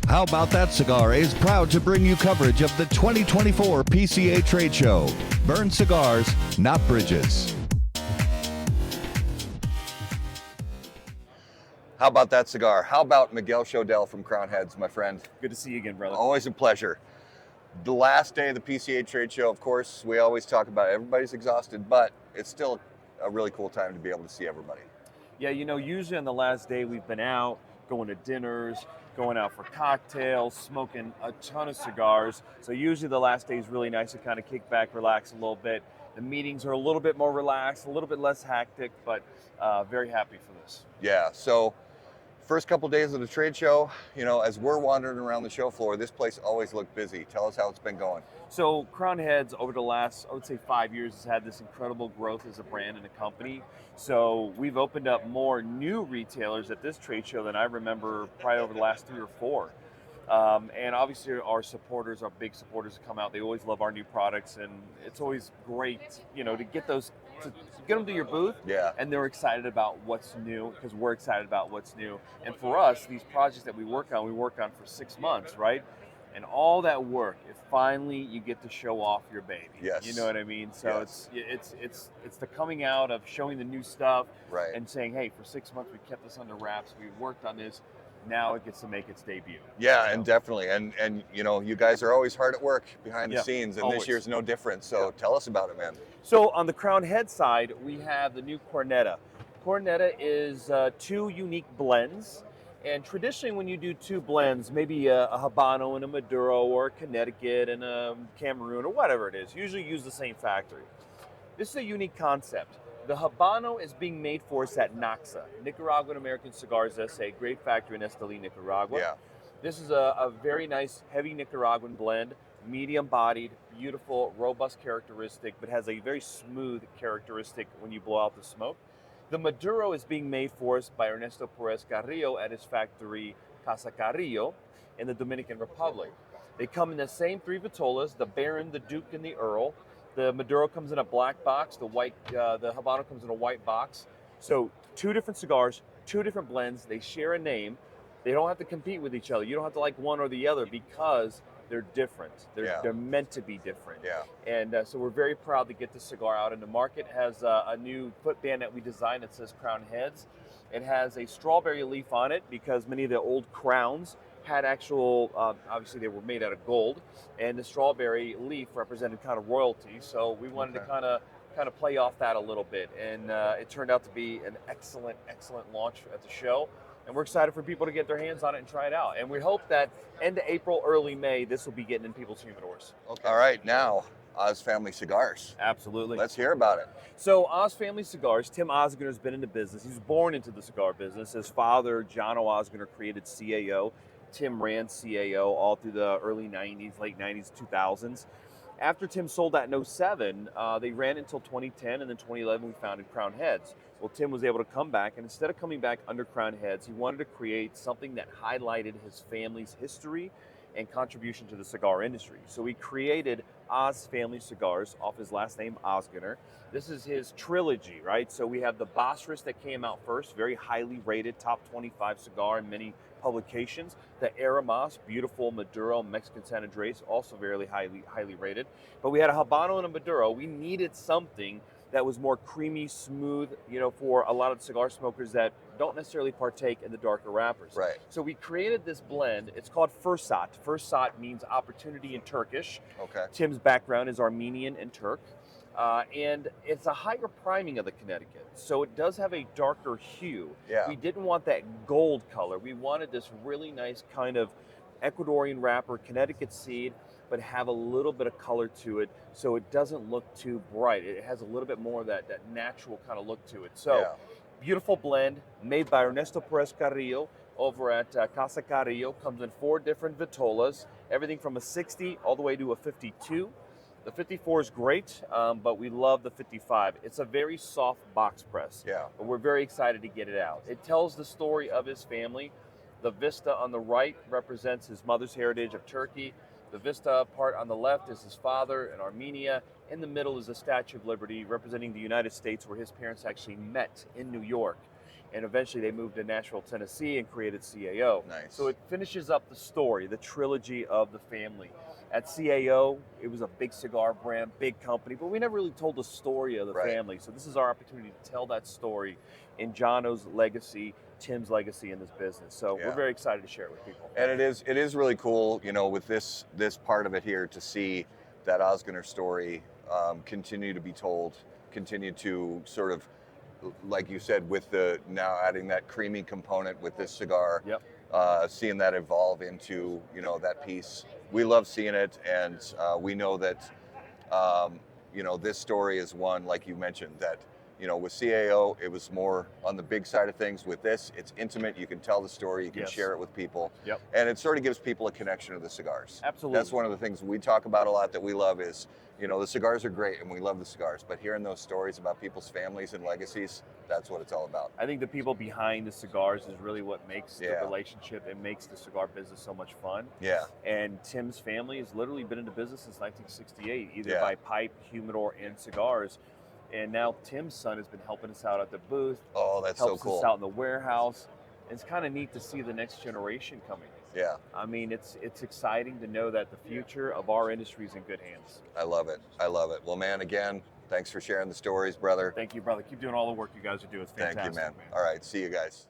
How About That Cigar is proud to bring you coverage of the 2024 PCA Trade Show. Burn cigars, not bridges. How about that cigar? How about Miguel Shodell from Crown Heads, my friend? Good to see you again, brother. Always a pleasure. The last day of the PCA Trade Show, of course, we always talk about everybody's exhausted, but it's still a really cool time to be able to see everybody. Yeah, you know, usually on the last day we've been out, going to dinners, going out for cocktails, smoking a ton of cigars. So usually the last day is really nice to kind of kick back, relax a little bit. The meetings are a little bit more relaxed, a little bit less hectic, but very happy for this. Yeah, so first couple days of the trade show, you know, as we're wandering around the show floor, this place always looked busy. Tell us how it's been going. So Crown Heads over the last, I would say 5 years, has had this incredible growth as a brand and a company. So we've opened up more new retailers at this trade show than I remember probably over the last 3 or 4. And obviously our supporters, our big supporters come out. They always love our new products, and it's always great, you know, to get those, to get them to your booth. Yeah. And they're excited about what's new because we're excited about what's new. And for us, these projects that we work on for 6 months, right? And all that work, if finally you get to show off your baby. Yes. You know what I mean? So Yes. it's the coming out of showing the new stuff, Right. and saying, hey, for 6 months we kept this under wraps, we worked on this, now it gets to make its debut. Yeah, You know? and definitely. And you know, you guys are always hard at work behind the Yeah, scenes, and always. this year's no different. So tell us about it, man. So on the Crown Head side, we have the new Cornetta. Cornetta is 2 unique blends. And traditionally when you do 2 blends, maybe a Habano and a Maduro, or a Connecticut and a Cameroon, or whatever it is, usually use the same factory. This is a unique concept. The Habano is being made for us at NACSA, Nicaraguan American Cigars SA, great factory in Esteli, Nicaragua. Yeah. This is a very nice, heavy Nicaraguan blend, medium-bodied, beautiful, robust characteristic, but has a very smooth characteristic when you blow out the smoke. The Maduro is being made for us by Ernesto Perez Carrillo at his factory Casa Carrillo in the Dominican Republic. They come in the same 3 vitolas, the Baron, the Duke, and the Earl. The Maduro comes in a black box, the Habano comes in a white box. So 2 different cigars, 2 different blends, they share a name. They don't have to compete with each other. You don't have to like one or the other because they're different. They're meant to be different. Yeah. And so we're very proud to get this cigar out in the market. It has a new footband that we designed that says Crown Heads. It has a strawberry leaf on it because many of the old crowns had actual, obviously they were made out of gold, and the strawberry leaf represented kind of royalty. So we wanted to kind of play off that a little bit. And it turned out to be an excellent, excellent launch at the show. And we're excited for people to get their hands on it and try it out. And we hope that end of April, early May, this will be getting in people's humidors. Okay. All right, now Oz Family Cigars. Absolutely. Let's hear about it. So Oz Family Cigars, Tim Osgener has been in the business. He was born into the cigar business. His father, John O. Osgener, created CAO. Tim ran CAO all through the early 90s, late 90s, 2000s. After Tim sold that in 07, they ran until 2010, and then 2011 we founded Crown Heads. Well, Tim was able to come back, and instead of coming back under Crown Heads, he wanted to create something that highlighted his family's history and contribution to the cigar industry. So he created Oz Family Cigars off his last name, Osgener. This is his trilogy, right? So we have the Bosphorus that came out first, very highly rated, top 25 cigar in many publications. The Aramas, beautiful Maduro Mexican San Andres, also very highly rated. But we had a Habano and a Maduro. We needed something that was more creamy, smooth, you know, for a lot of cigar smokers that don't necessarily partake in the darker wrappers. Right. So we created this blend. It's called Fursat. Fursat means opportunity in Turkish. Okay. Tim's background is Armenian and Turk. And it's a higher priming of the Connecticut. So it does have a darker hue. Yeah. We didn't want that gold color. We wanted this really nice kind of Ecuadorian wrapper, Connecticut seed, but have a little bit of color to it so it doesn't look too bright. It has a little bit more of that natural kind of look to it. So beautiful blend made by Ernesto Perez Carrillo over at Casa Carrillo. Comes in 4 different vitolas, everything from a 60 all the way to a 52. The 54 is great, but we love the 55. It's a very soft box press, but we're very excited to get it out. It tells the story of his family. The Vista on the right represents his mother's heritage of Turkey. The Vista part on the left is his father in Armenia. In the middle is the Statue of Liberty representing the United States, where his parents actually met in New York. and eventually they moved to Nashville, Tennessee, and created CAO. Nice. So it finishes up the story, the trilogy of the family. At CAO, it was a big cigar brand, big company, but we never really told the story of the Right. family. So this is our opportunity to tell that story in Jono's legacy, Tim's legacy in this business. So Yeah. we're very excited to share it with people. And it is really cool, you know, with this part of it here to see that Osgener story continue to be told, continue to sort of, like you said, with the now adding that creamy component with this cigar, Yep. seeing that evolve into, you know, that piece. We love seeing it, and we know that, you know, this story is one, like you mentioned, that, you know, with CAO, it was more on the big side of things. With this, it's intimate. You can tell the story. You can Yes. share it with people. Yep. And it sort of gives people a connection to the cigars. Absolutely. That's one of the things we talk about a lot that we love is, you know, the cigars are great and we love the cigars, but hearing those stories about people's families and legacies, that's what it's all about. I think the people behind the cigars is really what makes Yeah. the relationship and makes the cigar business so much fun. Yeah. And Tim's family has literally been in the business since 1968, either Yeah. by pipe, humidor, and cigars. And now Tim's son has been helping us out at the booth, Oh, that's so helps cool. us out in the warehouse. It's kind of neat to see the next generation coming. Yeah. I mean, it's exciting to know that the future of our industry is in good hands. I love it. I love it. Well, man, again, thanks for sharing the stories, brother. Thank you, brother. Keep doing all the work you guys are doing. It's fantastic, Thank you, man. All right. See you guys.